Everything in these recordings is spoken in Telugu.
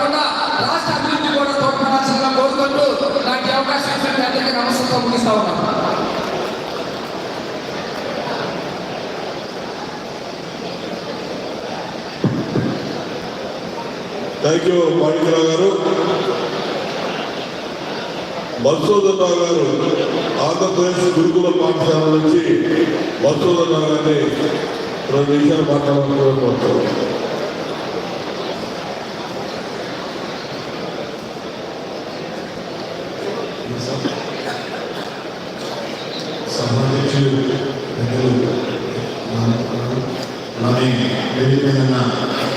కాకుండా రాష్ట్ర అభివృద్ధి కూడా తోడ్పడాల్సిందిగా కోరుకుంటూ నాకు అవకాశం ఇచ్చిన అందరికీ నమస్కారం ముగిస్తా ఉన్నాను. థ్యాంక్ యూ మాణిక్యరావు గారు. మధుసూదన్ గారు ఆంధ్రప్రదేశ్ గురుకుల పాఠశాల నుంచి మధుసూదన్ గారిని 2 నిమిషాలు మాట్లాడాలనుకుంటున్నారు. అలాగే వేదికైన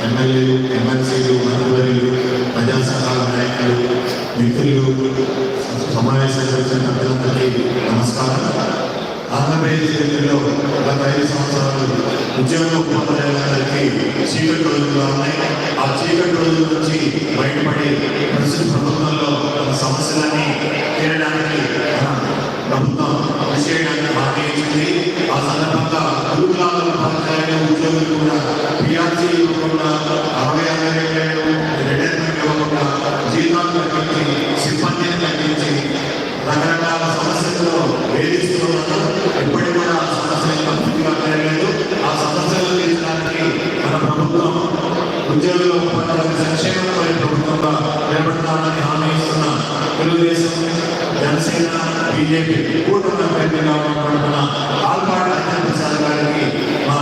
ఎమ్మెల్యేలు, ఎమ్మెల్సీలు, మంత్రివర్యులు, ప్రజా సంఘాల నాయకులు, మిత్రులు, సమావేశానికి వచ్చిన పెద్దలందరికీ నమస్కారం. ఆంధ్రప్రదేశ్ జిల్లాలో గత 5 సంవత్సరాలు ఉద్యోగ ఉపాధ్యాయులందరికీ చీకటి రోజులుగా ఉన్నాయి. ఆ చీకటి రోజుల నుంచి బయటపడి ప్రస్తుత ప్రభుత్వంలో ఒక సమస్యలన్నీ తీరడానికి ప్రభుత్వం కృషి చేయడానికి హామీ ఇచ్చింది. ఆ సందర్భంగా గురుకులాల ఉపాధ్యాయులు ఉద్యోగులు కూడా పిఆర్సీ ఇవ్వకుండా 66,000 రిటైర్మెంట్ ఇవ్వకుండా జీతాలు తగ్గించి సిబ్బందిని తగ్గించి రకరకాల సమస్యలను వేధిస్తున్నారు. ఇప్పటికి కూడా సమస్యలు పూర్తిగా తెలియలేదు. ఆ సమస్యలు తీర్చడానికి మన ప్రభుత్వం ఉద్యోగుల ఉపాధ్యాయుల సంక్షేమంపై ప్రభుత్వంగా నిలబడతానని హామీ ఇస్తున్న తెలుగుదేశం, జనసేన, బీజేపీ కూటమి అభ్యర్థిగా ఉన్నటువంటి ఆల్పాటి ప్రసాద్ గారికి మా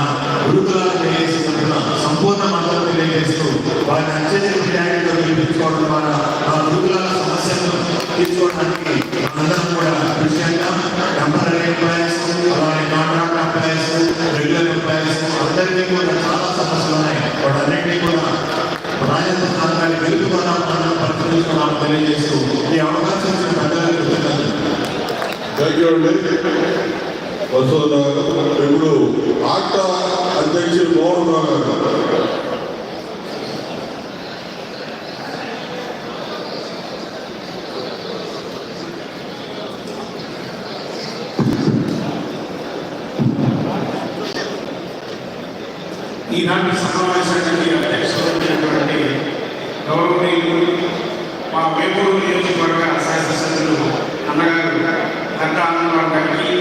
గురుకులాలు తెలియజేస్తున్న సంపూర్ణ మద్దతు తెలియజేస్తూ వారిని అత్యధిక విధానంలో గెలిపించుకోవడం ద్వారా ఆ గురుకులాల సమస్యలను తీర్చుకోవడానికి మనందరం కూడా కృషి చేద్దాం. టెంపరీ ఎంప్లాయీస్, అలాగే కాంట్రాక్ట్ ఎంప్లాయీస్, రెగ్యులర్ ఎంప్లాయీస్ అందరికీ కూడా చాలా సమస్యలు ఉన్నాయి. వాటన్నింటినీ కూడా రాజేంద్ర స్థానాన్ని వెలుగుకోవడం మనం పరిశీలించుకోవడం తెలియజేస్తూ ఈ అవకాశం ఇచ్చిన పెద్దలకు థ్యాంక్ యూ అండి. ఇప్పుడు ఆక్టా అధ్యక్షుడు మోహన్ రావు గారు. ఈనాటి సమావేశానికి అధ్యక్షులైనటువంటి గౌరవనీయులు మా వేపూరు నియోజకవర్గ శాసనసభ్యులు అన్నగారు గంట ఆనందరావు గారికి,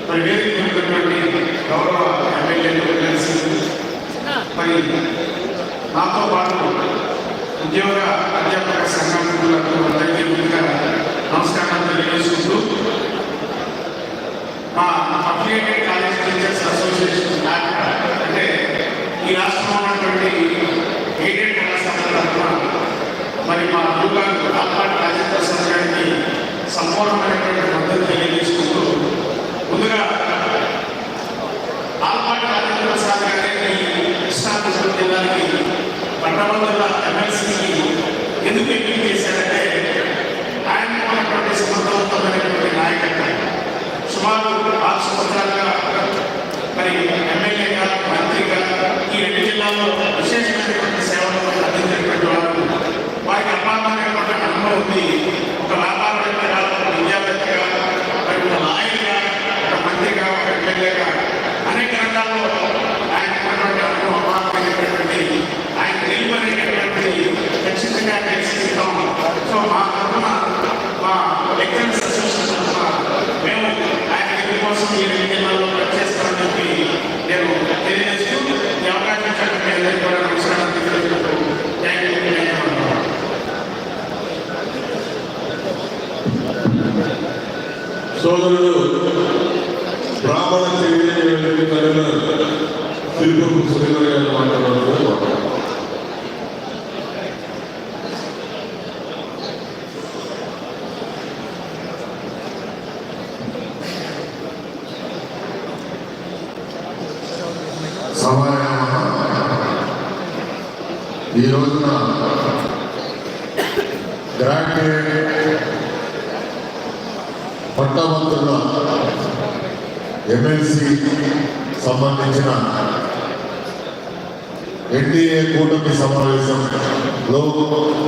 మరి వేదిక ఉన్నటువంటి గౌరవ ఎమ్మెల్యేలు, ఎమ్మెల్సీలు, మరి నాతో పాటు ఉద్యోగ అధ్యాపక సంఘాలకు అందరికీ ముందుగా నమస్కారాలు తెలియజేసుకుంటూ మా అఫిలియేటెడ్ కాలేజ్ టీచర్స్ అసోసియేషన్ అంటే ఈ రాష్ట్రంలో ఉన్నటువంటి ఎయిడెడ్ కళాశాల తరఫున మరి మా గురుగారు ఆల్పాటి రాజేంద్ర ప్రసాద్ గారికి సంపూర్ణమైనటువంటి మద్దతు తెలియజేసుకుంటూ ముందుగా ఆల్పాటి రాజేంద్ర ప్రసాద్ గారికి కృష్ణా విశ్వవిద్యాలయానికి పట్టభద్రుల ఎమ్మెల్సీకి ఎందుకు ఎంపిక చేశారంటే ఆయన ఉన్నటువంటి సమర్థవంతమైనటువంటి నాయకత్వం. సుమారు 6 సంవత్సరాలుగా మరి ఎమ్మెల్యేగా, మంత్రిగా ఈ 2 జిల్లాల్లో విశేషమైనటువంటి సేవలు అందించినటువంటి వారు. వారికి అపారమైనటువంటి అనుభవం ఉంది. ఒక వ్యాపారవేత్తగా, ఒక విద్యావేత్తగా, మరి ఒక నాయకుగా, ఒక మంత్రిగా, ఒక ఎమ్మెల్యేగా అనేక రంగాల్లో ఆయన ఉన్నటువంటి అనుభవం అపారమైనటువంటి ఆయన నిలువనేటటువంటి ఖచ్చితంగా తెలిసిస్తాం. సో మా తరఫున మా లెక్చరర్స్ అసోసియేషన్ మేము ఆయన కోసం ఈ 2 జిల్లాల్లో పనిచేస్తామని చెప్పి నేను తెలియజేస్తూ ఈ అవకాశం ఇచ్చినట్టు మీ అందరికీ కూడా నమస్కారం తెలియజేస్తూ థ్యాంక్ యూ. సోదరుడు బ్రాహ్మణ తిరుపతి శ్రీధర్ గారు మాట్లాడారు. ఈ రోజున గ్రాడ్యుయేట్ పట్టభద్రుల ఎమ్మెల్సీ సంబంధించిన ఎన్డీఏ కూటమి సమావేశంలో